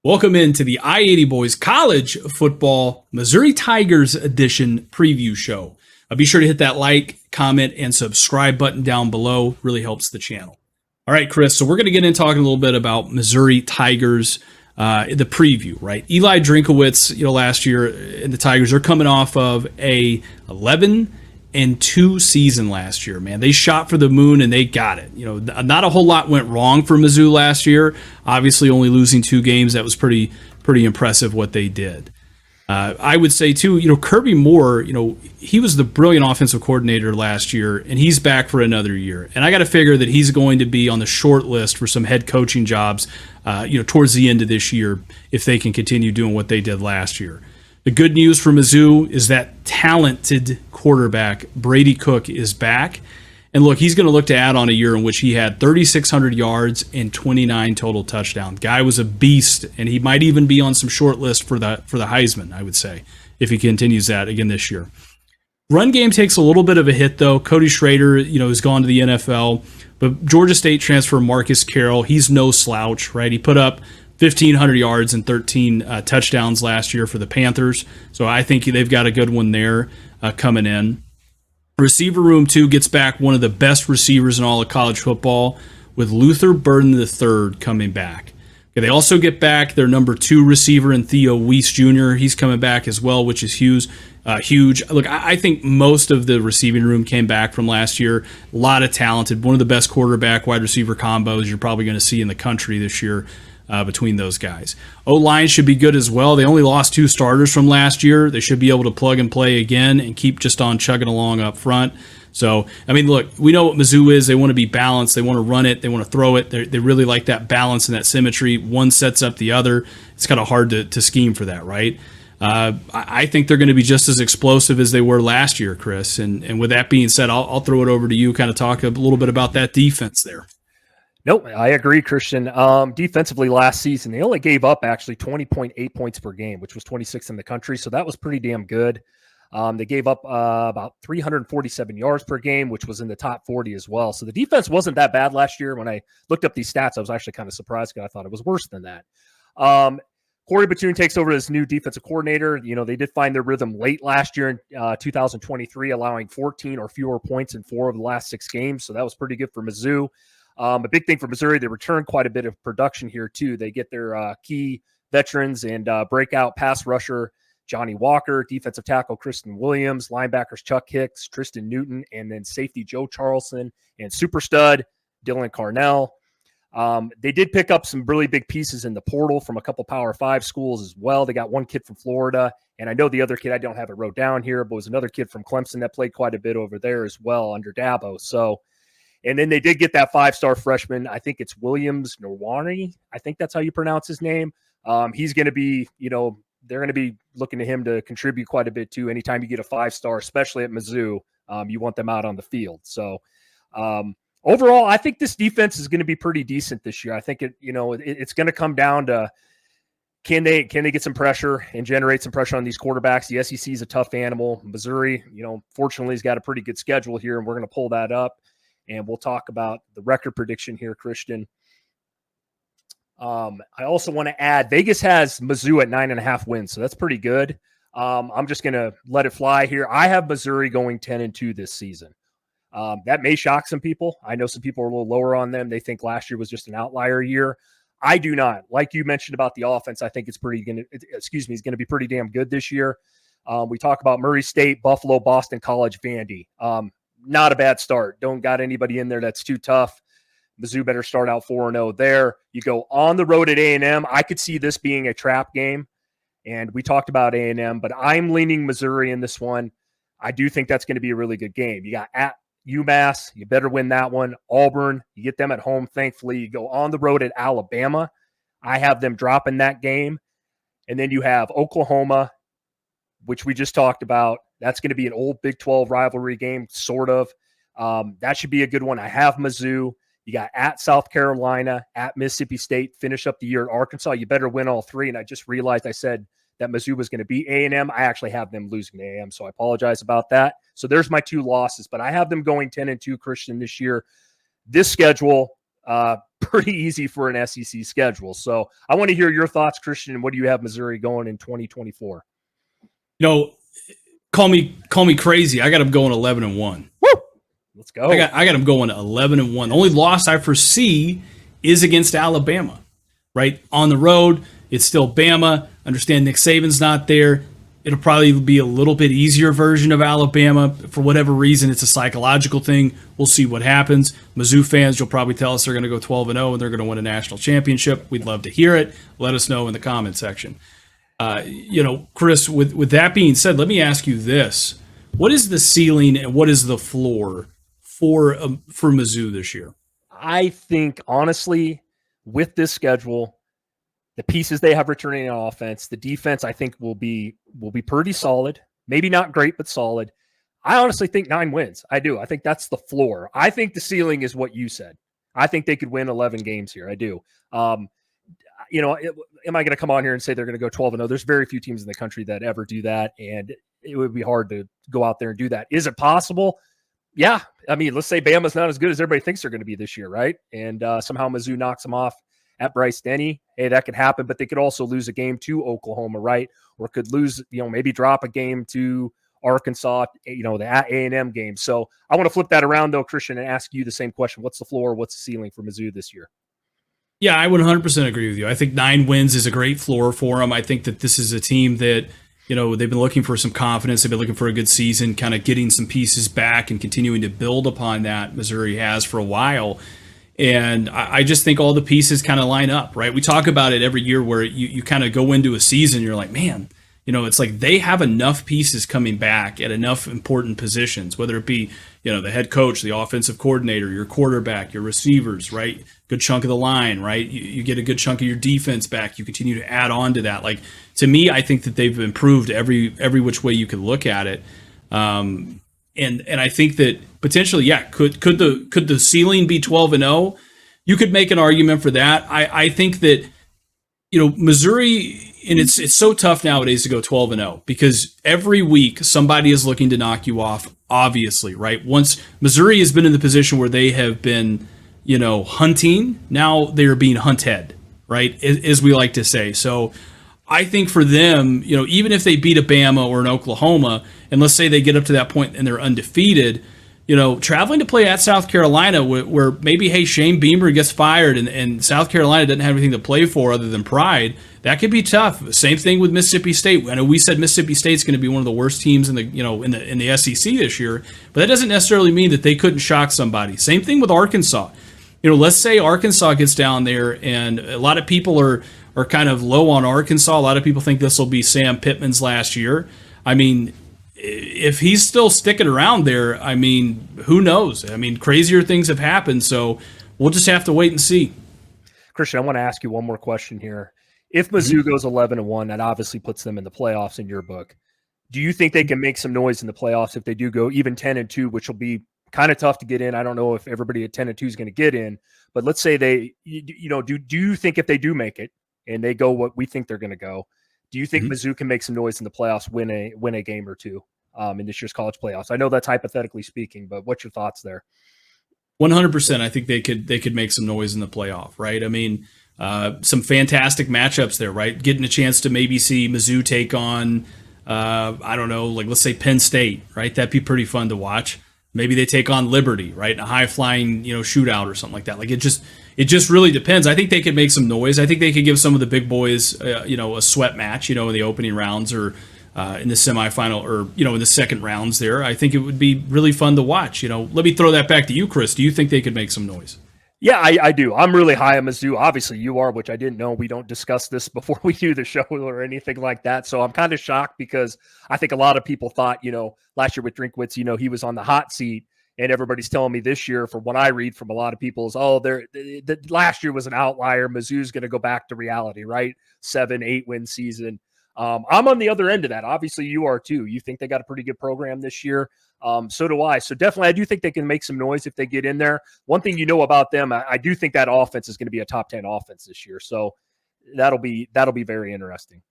Welcome into the I-80 Boys College Football Missouri Tigers Edition preview show. Be sure to hit that like, comment, and subscribe button down below. Really helps the channel. All right, Chris, so we're going to get into talking a little bit about Missouri Tigers, the preview, right? Eli Drinkowitz, last year in the Tigers, are coming off of a 11-2 season last year, man. They shot for the moon and they got it. Not a whole lot went wrong for Mizzou last year. Obviously, only losing 2 games. That was pretty impressive what they did. I would say, too, Kirby Moore, he was the brilliant offensive coordinator last year, and he's back for another year. And I got to figure that he's going to be on the short list for some head coaching jobs, towards the end of this year if they can continue doing what they did last year. The good news for Mizzou is that talented quarterback Brady Cook is back. And look, he's going to look to add on a year in which he had 3,600 yards and 29 total touchdowns. Guy was a beast, and he might even be on some short list for the Heisman, I would say, if he continues that again this year. Run game takes a little bit of a hit, though. Cody Schrader, has gone to the NFL. But Georgia State transfer Marcus Carroll, he's no slouch, right? He put up 1,500 yards and 13 touchdowns last year for the Panthers. So I think they've got a good one there coming in. Receiver room, too, gets back one of the best receivers in all of college football with Luther Burden III coming back. Okay, they also get back their number 2 receiver in Theo Weiss Jr. He's coming back as well, which is huge. Look, I think most of the receiving room came back from last year. A lot of talented. One of the best quarterback-wide receiver combos you're probably going to see in the country this year. Between those guys. O-line should be good as well. They only lost 2 starters from last year. They should be able to plug and play again and keep just on chugging along up front. So, look, we know what Mizzou is. They want to be balanced. They want to run it. They want to throw it. They really like that balance and that symmetry. One sets up the other. It's kind of hard to scheme for that, right? I think they're going to be just as explosive as they were last year, Chris. And with that being said, I'll throw it over to you, kind of talk a little bit about that defense there. Nope, I agree, Christian. Defensively last season, they only gave up actually 20.8 points per game, which was 26th in the country. So that was pretty damn good. They gave up about 347 yards per game, which was in the top 40 as well. So the defense wasn't that bad last year. When I looked up these stats, I was actually kind of surprised because I thought it was worse than that. Corey Batoon takes over as new defensive coordinator. They did find their rhythm late last year in 2023, allowing 14 or fewer points in 4 of the last 6 games. So that was pretty good for Mizzou. A big thing for Missouri, they return quite a bit of production here, too. They get their key veterans and breakout pass rusher Johnny Walker, defensive tackle Kristen Williams, linebackers Chuck Hicks, Tristan Newton, and then safety Joe Charleston, and super stud Dylan Carnell. They did pick up some really big pieces in the portal from a couple Power 5 schools as well. They got one kid from Florida, and I know the other kid, I don't have it wrote down here, but was another kid from Clemson that played quite a bit over there as well under Dabo. So, and then they did get that 5-star freshman. I think it's Williams Nwani. I think that's how you pronounce his name. He's going to be, they're going to be looking to him to contribute quite a bit too. Anytime you get a 5-star, especially at Mizzou, you want them out on the field. So overall, I think this defense is going to be pretty decent this year. I think it's going to come down to can they get some pressure and generate some pressure on these quarterbacks. The SEC is a tough animal. Missouri, fortunately, has got a pretty good schedule here, and we're going to pull that up. And we'll talk about the record prediction here, Christian. I also want to add, Vegas has Mizzou at 9.5 wins, so that's pretty good. I'm just going to let it fly here. I have Missouri going 10-2 this season. That may shock some people. I know some people are a little lower on them. They think last year was just an outlier year. I do not. Like you mentioned about the offense, I think it's going to be pretty damn good this year. We talk about Murray State, Buffalo, Boston College, Vandy. Not a bad start. Don't got anybody in there that's too tough. Mizzou better start out 4-0 there. You go on the road at A&M. I could see this being a trap game, and we talked about A&M, but I'm leaning Missouri in this one. I do think that's going to be a really good game. You got at UMass. You better win that one. Auburn, you get them at home, thankfully. You go on the road at Alabama. I have them dropping that game. And then you have Oklahoma, which we just talked about. That's going to be an old Big 12 rivalry game, sort of. That should be a good one. I have Mizzou. You got at South Carolina, at Mississippi State, finish up the year at Arkansas. You better win all 3. And I just realized I said that Mizzou was going to beat A&M. I actually have them losing to A&M, so I apologize about that. So there's my 2 losses, but I have them going 10-2, Christian, this year. This schedule, pretty easy for an SEC schedule. So I want to hear your thoughts, Christian. What do you have Missouri going in 2024? You know, call me crazy. I got them going 11-1. Woo! Let's go. I got them going 11-1. The only loss I foresee is against Alabama, right? On the road, it's still Bama. Understand Nick Saban's not there. It'll probably be a little bit easier version of Alabama. For whatever reason, it's a psychological thing. We'll see what happens. Mizzou fans, you'll probably tell us they're going to go 12-0 and they're going to win a national championship. We'd love to hear it. Let us know in the comment section. Chris, with that being said, let me ask you this. What is the ceiling and what is the floor for Mizzou this year? I think, honestly, with this schedule, the pieces they have returning on offense, the defense, I think will be pretty solid. Maybe not great, but solid. I honestly think 9 wins. I do. I think that's the floor. I think the ceiling is what you said. I think they could win 11 games here. I do. Am I going to come on here and say they're going to go 12-0? There's very few teams in the country that ever do that, and it would be hard to go out there and do that. Is it possible? Yeah. I mean, let's say Bama's not as good as everybody thinks they're going to be this year, right? And somehow Mizzou knocks them off at Bryce Denny. Hey, that could happen, but they could also lose a game to Oklahoma, right? Or could lose, maybe drop a game to Arkansas, the A&M game. So I want to flip that around, though, Christian, and ask you the same question. What's the floor? What's the ceiling for Mizzou this year? Yeah, I would 100% agree with you. I think 9 wins is a great floor for them. I think that this is a team that, they've been looking for some confidence. They've been looking for a good season, kind of getting some pieces back and continuing to build upon that Missouri has for a while. And I just think all the pieces kind of line up, right? We talk about it every year where you kind of go into a season, you're like, man, it's like they have enough pieces coming back at enough important positions, whether it be, the head coach, the offensive coordinator, your quarterback, your receivers, right? Good chunk of the line, right? You get a good chunk of your defense back. You continue to add on to that. Like, to me, I think that they've improved every which way you could look at it. And I think that potentially, yeah, could the ceiling be 12-0? You could make an argument for that. I think that, Missouri, and it's so tough nowadays to go 12-0 because every week somebody is looking to knock you off, obviously, right? Once Missouri has been in the position where they have been, hunting, now they are being hunted, right? As we like to say. So I think for them, even if they beat a Bama or an Oklahoma, and let's say they get up to that point and they're undefeated, traveling to play at South Carolina where maybe, hey, Shane Beamer gets fired and South Carolina doesn't have anything to play for other than pride, that could be tough. Same thing with Mississippi State. I know we said Mississippi State's going to be one of the worst teams in the in the SEC this year, but that doesn't necessarily mean that they couldn't shock somebody. Same thing with Arkansas. Let's say Arkansas gets down there and a lot of people are kind of low on Arkansas. A lot of people think this will be Sam Pittman's last year. I mean, if he's still sticking around there, I mean, who knows? I mean, crazier things have happened, so we'll just have to wait and see. Christian, I want to ask you one more question here. If Mizzou goes 11-1, that obviously puts them in the playoffs in your book. Do you think they can make some noise in the playoffs if they do go even 10-2, which will be kind of tough to get in? I don't know if everybody at 10-2 is going to get in, but let's say do you think if they do make it and they go what we think they're going to go, do you think Mizzou can make some noise in the playoffs, win a game or two in this year's college playoffs? I know that's hypothetically speaking, but what's your thoughts there? 100%. I think they could make some noise in the playoff, right? I mean, some fantastic matchups there, right? Getting a chance to maybe see Mizzou take on, I don't know, like let's say Penn State, right? That'd be pretty fun to watch. Maybe they take on Liberty, right? In a high flying, shootout or something like that. Like it just really depends. I think they could make some noise. I think they could give some of the big boys, a sweat match, in the opening rounds or in the semifinal or, in the second rounds there. I think it would be really fun to watch. Let me throw that back to you, Chris. Do you think they could make some noise? Yeah, I do. I'm really high on Mizzou. Obviously, you are, which I didn't know. We don't discuss this before we do the show or anything like that. So I'm kind of shocked because I think a lot of people thought, last year with Drinkwitz, he was on the hot seat. And everybody's telling me this year, from what I read from a lot of people, is, the last year was an outlier. Mizzou's going to go back to reality, right? 7-8 win season. I'm on the other end of that. Obviously, you are too. You think they got a pretty good program this year. So do I. So definitely, I do think they can make some noise if they get in there. One thing about them, I do think that offense is going to be a top 10 offense this year. So that'll be very interesting.